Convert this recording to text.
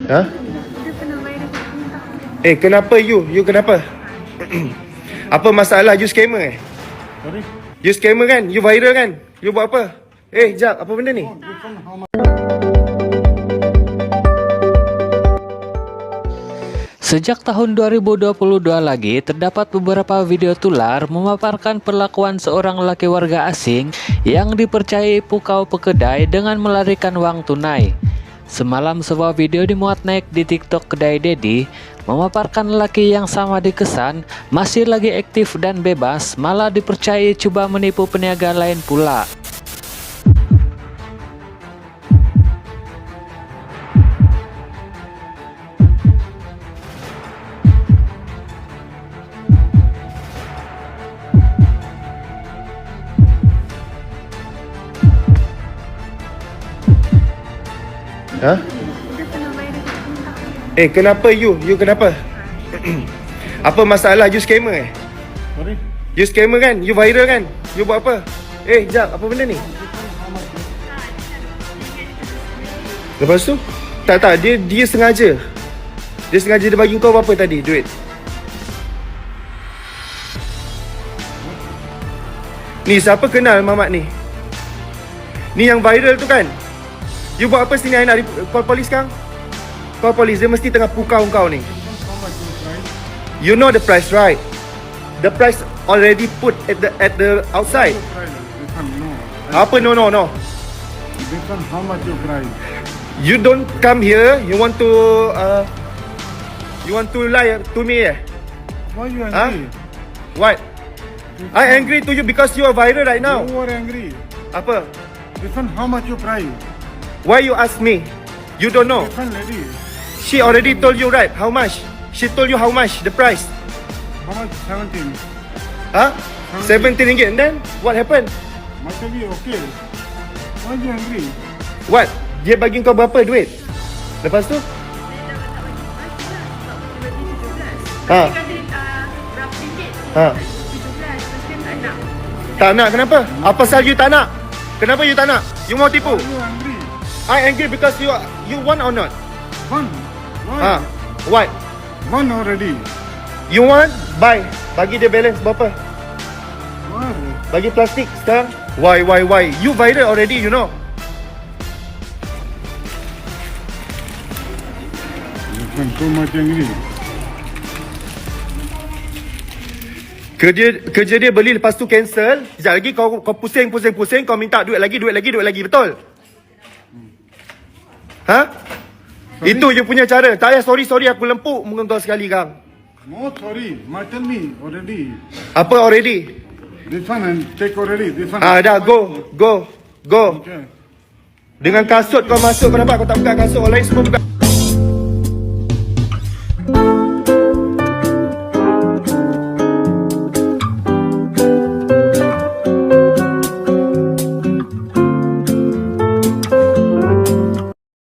Ha? Kenapa you? You kenapa? Apa masalah? You scammer Sorry? You scammer kan? You viral kan? You buat apa? Jap, apa benda ni? Sejak tahun 2022 lagi, terdapat beberapa video tular memaparkan perlakuan seorang laki warga asing yang dipercayai pukau pekedai dengan melarikan uang tunai. Semalam sebuah video dimuat naik di TikTok kedai Dedi memaparkan lelaki yang sama dikesan masih lagi aktif dan bebas, malah dipercayai coba menipu peniaga lain pula. Ha? Kenapa you? You kenapa? Apa masalah? You scammer Sorry? You scammer kan? You viral kan? You buat apa? Jap, apa benda ni? Lepas tu? Tak, dia sengaja. Dia sengaja dia bagi kau berapa tadi duit? Ni siapa kenal Mamat ni? Ni yang viral tu kan? You buat apa sini? I nak call polis sekarang? Call polis, dia mesti tengah pukau kau ni. You know the price, right? The price already put at the outside. Apa no? This one, how much you price? You don't come here. You want to lie to me? Why you angry? What? I angry to you because you are viral right now. You are angry. Apa? This one, how much you price? Why you ask me? You don't know. This one, lady. She already told you, right? How much? She told you how much? The price? How much? 17. Huh? 17 ringgit. And then what happened? Must be okay. Why you angry? What? Dia bagi kau berapa duit? Lepas tu? Tak nak, kenapa? Apa pasal you tak nak? Kenapa you tak nak? You mau tipu? Why you angry? I angry because you want or not? One. Why? What? One already. You want? Buy. Bagi dia balance berapa? Why? Bagi plastik sekarang. Why? You viral already, you know. This one too much angry. Kerja dia beli lepas tu cancel. Sekejap lagi kau pusing, kau minta duit lagi, betul? Ha? Sorry? Itu je punya cara. Tak payah sorry aku lempuk muka kau sekali kang. No, sorry. Tell me already. Apa already? This one and check already. This one. Dah go. Okay. Dengan kasut kau masuk, kau nampak? Kau tak buka kasut, orang lain semua buka.